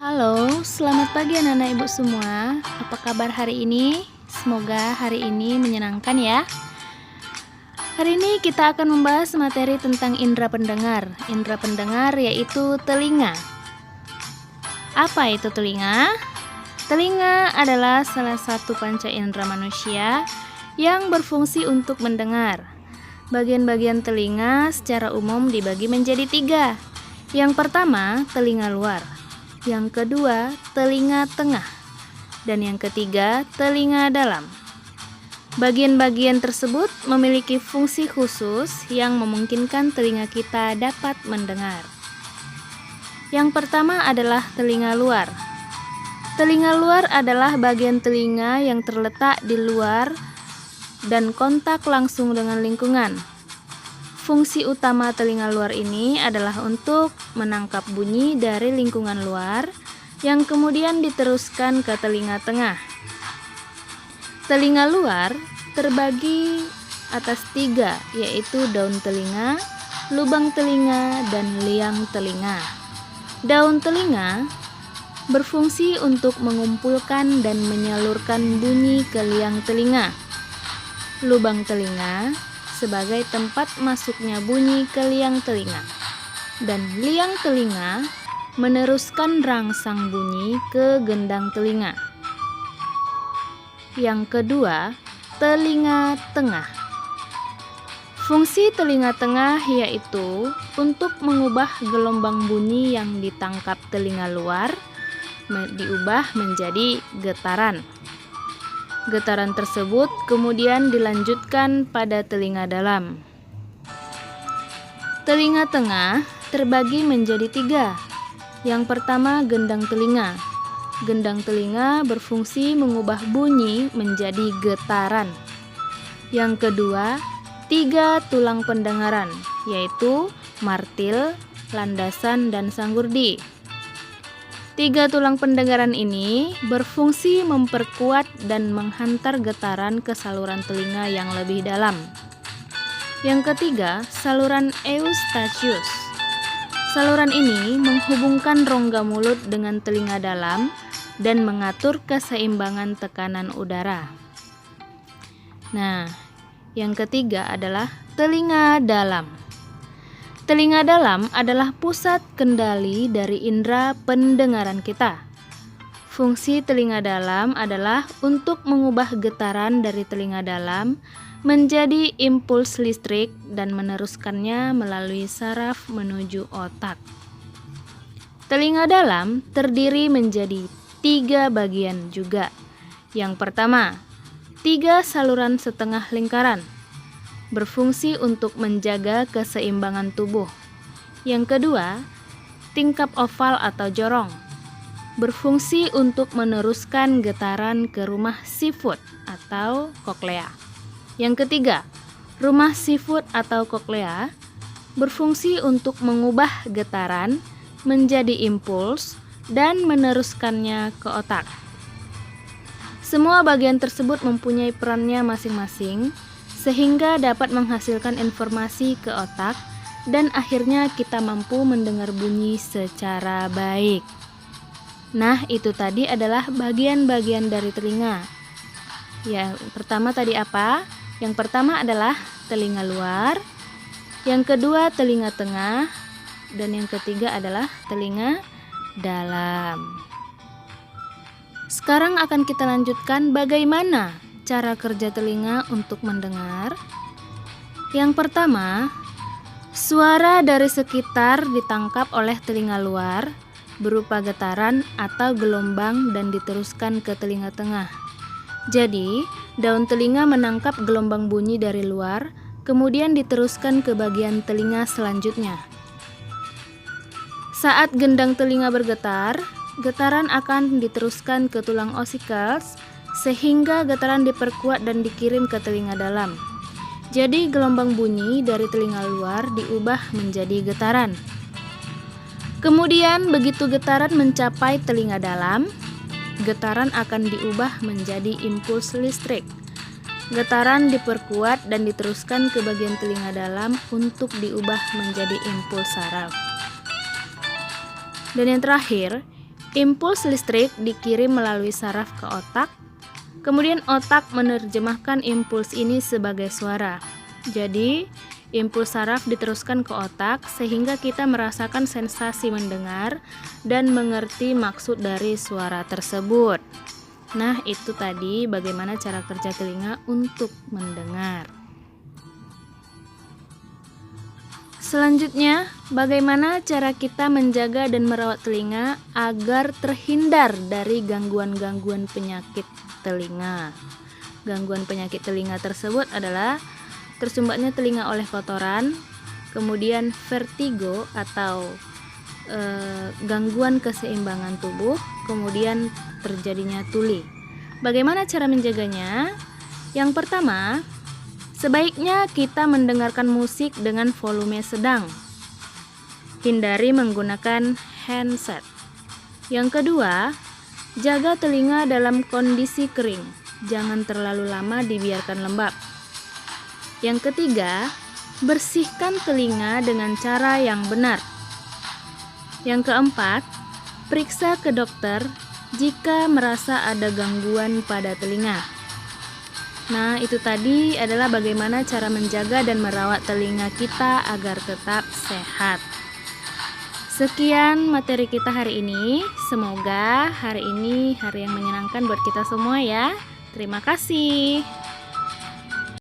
Halo, selamat pagi anak-anak ibu semua. Apa kabar hari ini? Semoga hari ini menyenangkan ya. Hari ini kita akan membahas materi tentang indera pendengar. Indera pendengar yaitu telinga. Apa itu telinga? Telinga adalah salah satu panca indera manusia yang berfungsi untuk mendengar. Bagian-bagian telinga secara umum dibagi menjadi 3. Yang pertama, telinga luar. Yang kedua, telinga tengah. Dan yang ketiga, telinga dalam. Bagian-bagian tersebut memiliki fungsi khusus yang memungkinkan telinga kita dapat mendengar. Yang pertama adalah telinga luar. Telinga luar adalah bagian telinga yang terletak di luar dan kontak langsung dengan lingkungan. Fungsi utama telinga luar ini adalah untuk menangkap bunyi dari lingkungan luar yang kemudian diteruskan ke telinga tengah. Telinga luar terbagi atas 3, yaitu daun telinga, lubang telinga, dan liang telinga. Daun telinga berfungsi untuk mengumpulkan dan menyalurkan bunyi ke liang telinga. Lubang telinga sebagai tempat masuknya bunyi ke liang telinga, dan liang telinga meneruskan rangsang bunyi ke gendang telinga. Yang kedua, telinga tengah. Fungsi telinga tengah yaitu untuk mengubah gelombang bunyi yang ditangkap telinga luar diubah menjadi getaran. Getaran tersebut kemudian dilanjutkan pada telinga dalam. Telinga tengah terbagi menjadi 3. Yang pertama, gendang telinga. Gendang telinga berfungsi mengubah bunyi menjadi getaran. Yang kedua, 3 tulang pendengaran, yaitu martil, landasan, dan sanggurdi. 3 tulang pendengaran ini berfungsi memperkuat dan menghantar getaran ke saluran telinga yang lebih dalam. Yang ketiga, saluran eustachius. Saluran ini menghubungkan rongga mulut dengan telinga dalam dan mengatur keseimbangan tekanan udara. Nah, yang ketiga adalah telinga dalam. Telinga dalam adalah pusat kendali dari indera pendengaran kita. Fungsi telinga dalam adalah untuk mengubah getaran dari telinga dalam menjadi impuls listrik dan meneruskannya melalui saraf menuju otak. Telinga dalam terdiri menjadi 3 bagian juga. Yang pertama, 3 saluran setengah lingkaran, berfungsi untuk menjaga keseimbangan tubuh. Yang kedua, tingkap oval atau jorong, berfungsi untuk meneruskan getaran ke rumah sifut atau koklea. Yang ketiga, rumah sifut atau koklea berfungsi untuk mengubah getaran menjadi impuls dan meneruskannya ke otak. Semua bagian tersebut mempunyai perannya masing-masing sehingga dapat menghasilkan informasi ke otak dan akhirnya kita mampu mendengar bunyi secara baik. Nah, itu tadi adalah bagian-bagian dari telinga. Yang pertama tadi apa? Yang pertama adalah telinga luar, yang kedua telinga tengah, dan yang ketiga adalah telinga dalam. Sekarang akan kita lanjutkan bagaimana cara kerja telinga untuk mendengar. Yang pertama, suara dari sekitar ditangkap oleh telinga luar berupa getaran atau gelombang dan diteruskan ke telinga tengah. Jadi, daun telinga menangkap gelombang bunyi dari luar, kemudian diteruskan ke bagian telinga selanjutnya. Saat gendang telinga bergetar, getaran akan diteruskan ke tulang ossicles sehingga getaran diperkuat dan dikirim ke telinga dalam. Jadi gelombang bunyi dari telinga luar diubah menjadi getaran. Kemudian begitu getaran mencapai telinga dalam, getaran akan diubah menjadi impuls listrik. Getaran diperkuat dan diteruskan ke bagian telinga dalam untuk diubah menjadi impuls saraf. Dan yang terakhir, Impuls listrik dikirim melalui saraf ke otak, kemudian otak menerjemahkan impuls ini sebagai suara. Jadi, impuls saraf diteruskan ke otak sehingga kita merasakan sensasi mendengar dan mengerti maksud dari suara tersebut. Nah, itu tadi bagaimana cara kerja telinga untuk mendengar. Selanjutnya, bagaimana cara kita menjaga dan merawat telinga agar terhindar dari gangguan-gangguan penyakit telinga. Gangguan penyakit telinga tersebut adalah tersumbatnya telinga oleh kotoran, kemudian vertigo atau gangguan keseimbangan tubuh, kemudian terjadinya tuli. Bagaimana cara menjaganya? Yang pertama, sebaiknya kita mendengarkan musik dengan volume sedang. Hindari menggunakan handset. Yang kedua, jaga telinga dalam kondisi kering. Jangan terlalu lama dibiarkan lembab. Yang ketiga, bersihkan telinga dengan cara yang benar. Yang keempat, periksa ke dokter jika merasa ada gangguan pada telinga. Nah, itu tadi adalah bagaimana cara menjaga dan merawat telinga kita agar tetap sehat. Sekian materi kita hari ini. Semoga hari ini hari yang menyenangkan buat kita semua ya. Terima kasih.